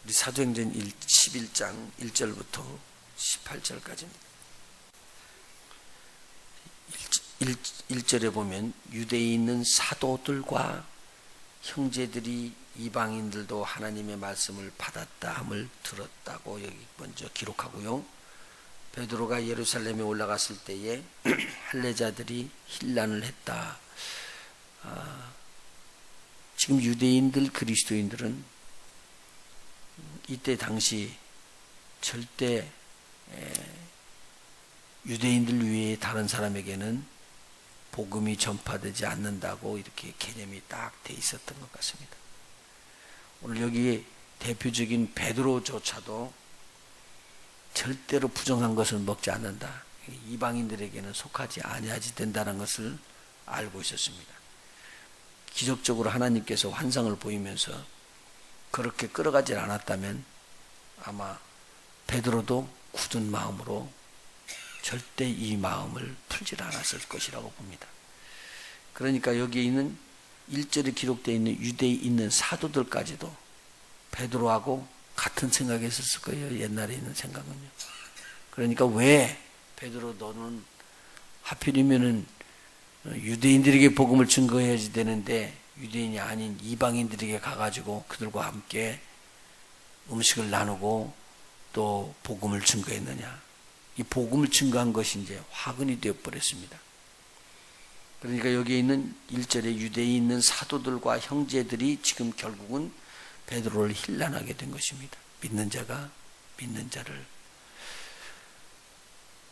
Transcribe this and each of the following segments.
우리 사도행전 11장 1절부터 18절까지입니다. 1절에 보면 유대에 있는 사도들과 형제들이 이방인들도 하나님의 말씀을 받았다 함을 들었다고 여기 먼저 기록하고요. 베드로가 예루살렘에 올라갔을 때에 할례자들이 혼란을 했다. 지금 유대인들 그리스도인들은 이때 당시 절대 유대인들 외에 다른 사람에게는 복음이 전파되지 않는다고 이렇게 개념이 딱 돼 있었던 것 같습니다. 오늘 여기 대표적인 베드로조차도 절대로 부정한 것을 먹지 않는다. 이방인들에게는 속하지 아니하지 된다는 것을 알고 있었습니다. 기적적으로 하나님께서 환상을 보이면서 그렇게 끌어가지 않았다면 아마 베드로도 굳은 마음으로 절대 이 마음을 풀지 않았을 것이라고 봅니다. 그러니까 여기에 있는 1절에 기록되어 있는 유대에 있는 사도들까지도 베드로하고 같은 생각했었을 거예요. 옛날에 있는 생각은요. 그러니까 왜 베드로 너는 하필이면은 유대인들에게 복음을 증거해야지 되는데 유대인이 아닌 이방인들에게 가가지고 그들과 함께 음식을 나누고 또 복음을 증거했느냐. 이 복음을 증거한 것이 이제 화근이 되어버렸습니다. 그러니까 여기에 있는 1절에 유대에 있는 사도들과 형제들이 지금 결국은 베드로를 혼란하게 된 것입니다. 믿는 자가 믿는 자를.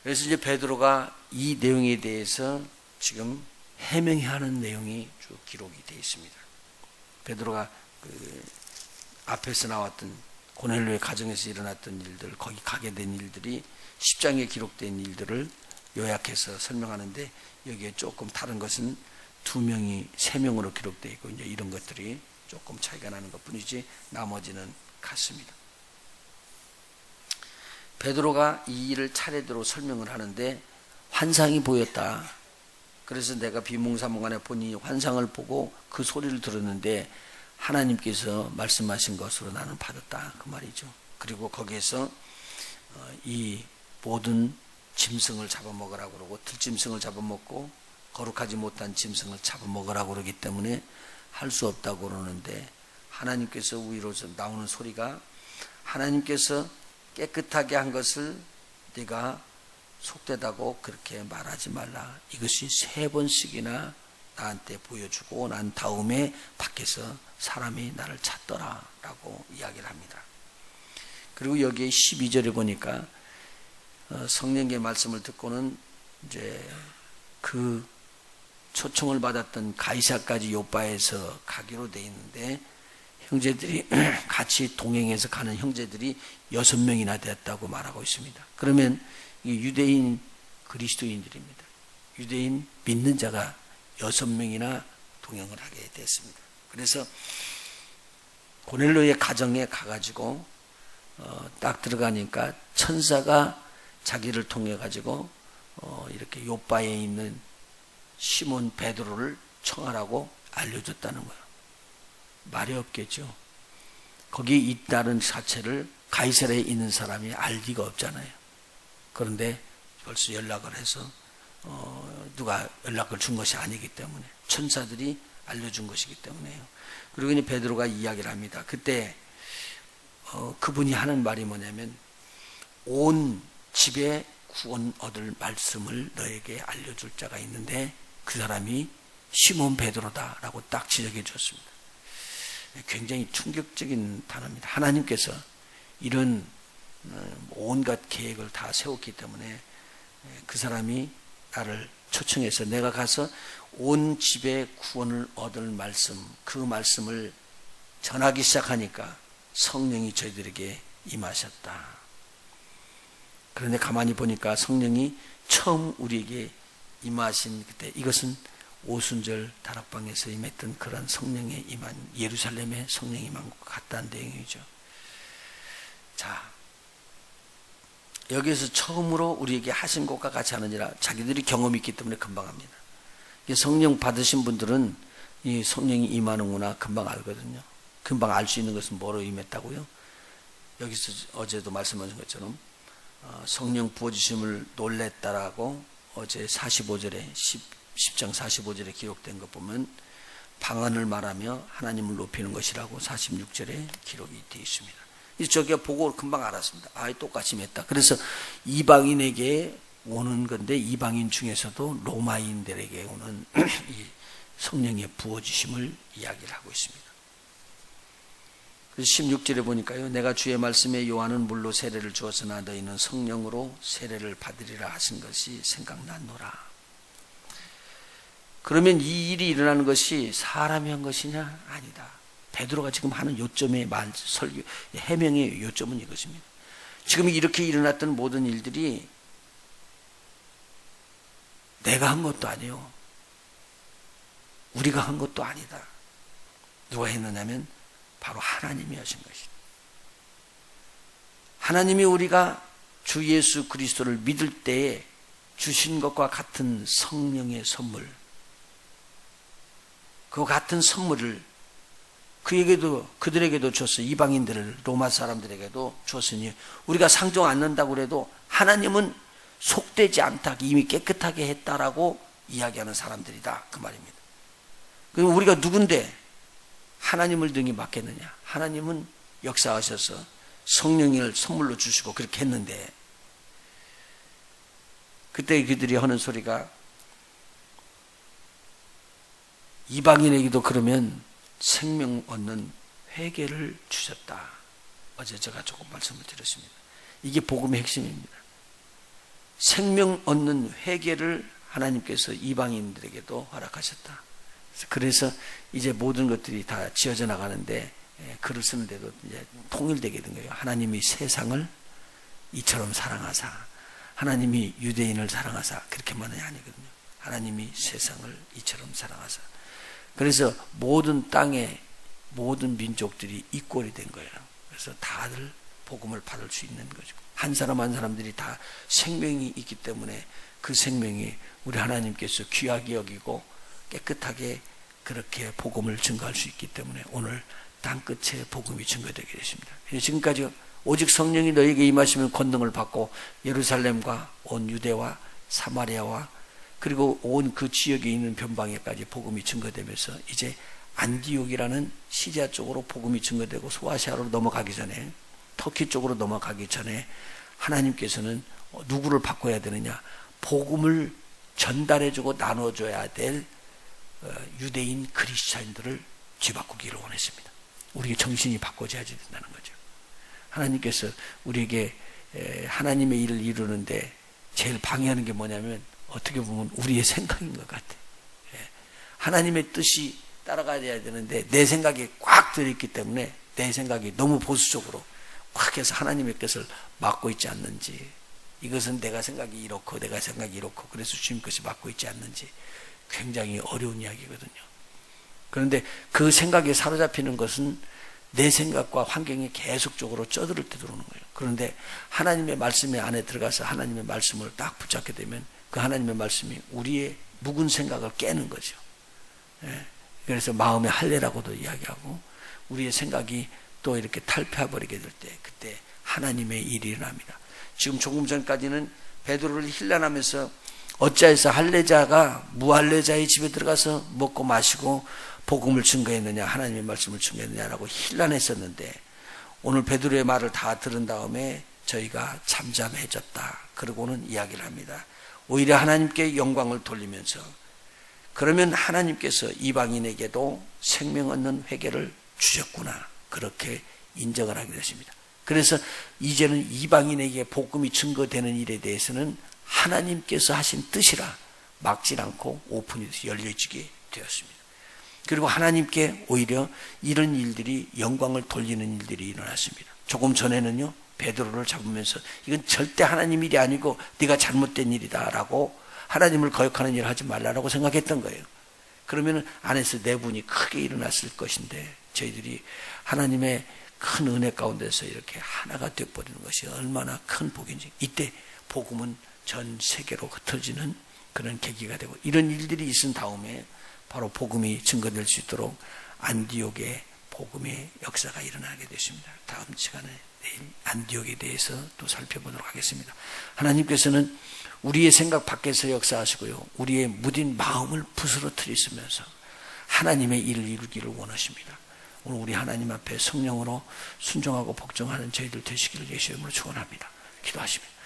그래서 이제 베드로가 이 내용에 대해서 지금 해명하는 내용이 쭉 기록이 되어 있습니다. 베드로가 앞에서 나왔던 고넬료의 가정에서 일어났던 일들, 거기 가게 된 일들이 10장에 기록된 일들을 요약해서 설명하는데 여기에 조금 다른 것은 2명이 3명으로 기록되어 있고 이제 이런 것들이 조금 차이가 나는 것 뿐이지 나머지는 같습니다. 베드로가 이 일을 차례대로 설명을 하는데 환상이 보였다. 그래서 내가 비몽사몽간에 보니 환상을 보고 그 소리를 들었는데 하나님께서 말씀하신 것으로 나는 받았다. 그 말이죠. 그리고 거기에서 이 모든 짐승을 잡아먹으라고 그러고 들짐승을 잡아먹고 거룩하지 못한 짐승을 잡아먹으라고 그러기 때문에 할 수 없다고 그러는데 하나님께서 위로서 나오는 소리가 하나님께서 깨끗하게 한 것을 네가 속되다고 그렇게 말하지 말라. 이것이 3번씩이나 나한테 보여주고 난 다음에 밖에서 사람이 나를 찾더라 라고 이야기를 합니다. 그리고 여기에 12절에 보니까 성령의 말씀을 듣고는 이제 그 초청을 받았던 가이사까지 요바에서 가기로 돼 있는데 형제들이 같이 동행해서 가는 형제들이 6명이나 되었다고 말하고 있습니다. 그러면 유대인 그리스도인들입니다. 유대인 믿는 자가 6명이나 동행을 하게 됐습니다. 그래서 고넬료의 가정에 가가지고 딱 들어가니까 천사가 자기를 통해 가지고 이렇게 요바에 있는 시몬 베드로를 청하라고 알려줬다는 거예요. 말이 없겠죠. 거기에 있다는 자체를 가이사랴에 있는 사람이 알 리가 없잖아요. 그런데 벌써 연락을 해서 누가 연락을 준 것이 아니기 때문에 천사들이 알려준 것이기 때문에요. 그리고 이제 베드로가 이야기를 합니다. 그때 그분이 하는 말이 뭐냐면 온 집에 구원 얻을 말씀을 너에게 알려줄 자가 있는데 그 사람이 시몬 베드로다라고 딱 지적해 줬습니다. 굉장히 충격적인 단어입니다. 하나님께서 이런 온갖 계획을 다 세웠기 때문에 그 사람이 나를 초청해서 내가 가서 온 집에 구원을 얻을 말씀, 그 말씀을 전하기 시작하니까 성령이 저희들에게 임하셨다. 그런데 가만히 보니까 성령이 처음 우리에게 임하신 그때 이것은 오순절 다락방에서 임했던 그런 성령의 임한 예루살렘의 성령이 임한 것 같다는 내용이죠. 자, 여기에서 처음으로 우리에게 하신 것과 같이 하느니라. 자기들이 경험이 있기 때문에 금방 합니다. 성령 받으신 분들은 이 성령이 임하는구나 금방 알거든요. 금방 알 수 있는 것은 뭐로 임했다고요? 여기서 어제도 말씀하신 것처럼 성령 부어주심을 놀랬다라고 어제 45절에 10장 45절에 기록된 것 보면 방언을 말하며 하나님을 높이는 것이라고 46절에 기록이 되어 있습니다. 저기가 보고 금방 알았습니다. 똑같이 맺다. 그래서 이방인에게 오는 건데 이방인 중에서도 로마인들에게 오는 이 성령의 부어주심을 이야기를 하고 있습니다. 그래서 16절에 보니까요. 내가 주의 말씀에 요한은 물로 세례를 주었으나 너희는 성령으로 세례를 받으리라 하신 것이 생각났노라. 그러면 이 일이 일어나는 것이 사람이 한 것이냐? 아니다. 베드로가 지금 하는 요점의 설교, 해명의 요점은 이것입니다. 지금 이렇게 일어났던 모든 일들이 내가 한 것도 아니요. 우리가 한 것도 아니다. 누가 했느냐면 바로 하나님이 하신 것이다. 하나님이 우리가 주 예수 그리스도를 믿을 때에 주신 것과 같은 성령의 선물, 그 같은 선물을 그들에게도 줬어. 이방인들을, 로마 사람들에게도 줬으니 우리가 상종 않는다고 해도 하나님은 속되지 않다, 이미 깨끗하게 했다라고 이야기하는 사람들이다, 그 말입니다. 그럼 우리가 누군데 하나님을 등에 맡겠느냐? 하나님은 역사하셔서 성령을 선물로 주시고 그렇게 했는데, 그때 그들이 하는 소리가 이방인에게도 그러면 생명 얻는 회개를 주셨다. 어제 제가 조금 말씀을 드렸습니다. 이게 복음의 핵심입니다. 생명 얻는 회개를 하나님께서 이방인들에게도 허락하셨다. 그래서 이제 모든 것들이 다 지어져 나가는데, 글을 쓰는데도 이제 통일되게 된 거예요. 하나님이 세상을 이처럼 사랑하사, 하나님이 유대인을 사랑하사, 그렇게만이 아니거든요. 하나님이 세상을 이처럼 사랑하사. 그래서 모든 땅의 모든 민족들이 이꼴이 된 거예요. 그래서 다들 복음을 받을 수 있는 거죠. 한 사람 한 사람들이 다 생명이 있기 때문에 그 생명이 우리 하나님께서 귀하게 여기고 깨끗하게 그렇게 복음을 증거할 수 있기 때문에 오늘 땅끝에 복음이 증거되게 되십니다. 지금까지 오직 성령이 너에게 임하시면 권능을 받고 예루살렘과 온 유대와 사마리아와 그리고 온 그 지역에 있는 변방에까지 복음이 증거되면서 이제 안디옥이라는 시리아 쪽으로 복음이 증거되고 소아시아로 넘어가기 전에, 터키 쪽으로 넘어가기 전에 하나님께서는 누구를 바꿔야 되느냐? 복음을 전달해주고 나눠줘야 될 유대인 그리스도인들을 뒤바꾸기를 원했습니다. 우리의 정신이 바꿔져야 된다는 거죠. 하나님께서 우리에게 하나님의 일을 이루는데 제일 방해하는 게 뭐냐면 어떻게 보면 우리의 생각인 것 같아요. 하나님의 뜻이 따라가야 되는데 내 생각이 꽉 들어있기 때문에 내 생각이 너무 보수적으로 꽉 해서 하나님의 뜻을 막고 있지 않는지, 이것은 내가 생각이 이렇고 내가 생각이 이렇고 그래서 주님 것이 막고 있지 않는지 굉장히 어려운 이야기거든요. 그런데 그 생각에 사로잡히는 것은 내 생각과 환경이 계속적으로 쩌들을 때 들어오는 거예요. 그런데 하나님의 말씀에 안에 들어가서 하나님의 말씀을 딱 붙잡게 되면 그 하나님의 말씀이 우리의 묵은 생각을 깨는 거죠. 그래서 마음의 할례라고도 이야기하고 우리의 생각이 또 이렇게 탈피해버리게 될 때 그때 하나님의 일이 일어납니다. 지금 조금 전까지는 베드로를 힐난하면서 어찌하여서 할례자가 무할례자의 집에 들어가서 먹고 마시고 복음을 증거했느냐, 하나님의 말씀을 증거했느냐라고 힐난했었는데 오늘 베드로의 말을 다 들은 다음에 저희가 잠잠해졌다. 그러고는 이야기를 합니다. 오히려 하나님께 영광을 돌리면서 그러면 하나님께서 이방인에게도 생명 얻는 회개를 주셨구나. 그렇게 인정을 하게 되십니다. 그래서 이제는 이방인에게 복음이 증거되는 일에 대해서는 하나님께서 하신 뜻이라 막질 않고 오픈이 열려지게 되었습니다. 그리고 하나님께 오히려 이런 일들이 영광을 돌리는 일들이 일어났습니다. 조금 전에는요, 베드로를 잡으면서 이건 절대 하나님 일이 아니고 네가 잘못된 일이다라고 하나님을 거역하는 일을 하지 말라라고 생각했던 거예요. 그러면 안에서 내분이 크게 일어났을 것인데 저희들이 하나님의 큰 은혜 가운데서 이렇게 하나가 되어버리는 것이 얼마나 큰 복인지, 이때 복음은 전 세계로 흩어지는 그런 계기가 되고 이런 일들이 있은 다음에 바로 복음이 증거될 수 있도록 안디옥의 복음의 역사가 일어나게 되십니다. 다음 시간에 안디옥에 대해서 또 살펴보도록 하겠습니다. 하나님께서는 우리의 생각 밖에서 역사하시고요, 우리의 무딘 마음을 부스러뜨리시면서 하나님의 일을 이루기를 원하십니다. 오늘 우리 하나님 앞에 성령으로 순종하고 복종하는 저희들 되시기를 예수의 이름으로 축원합니다. 기도하십니다.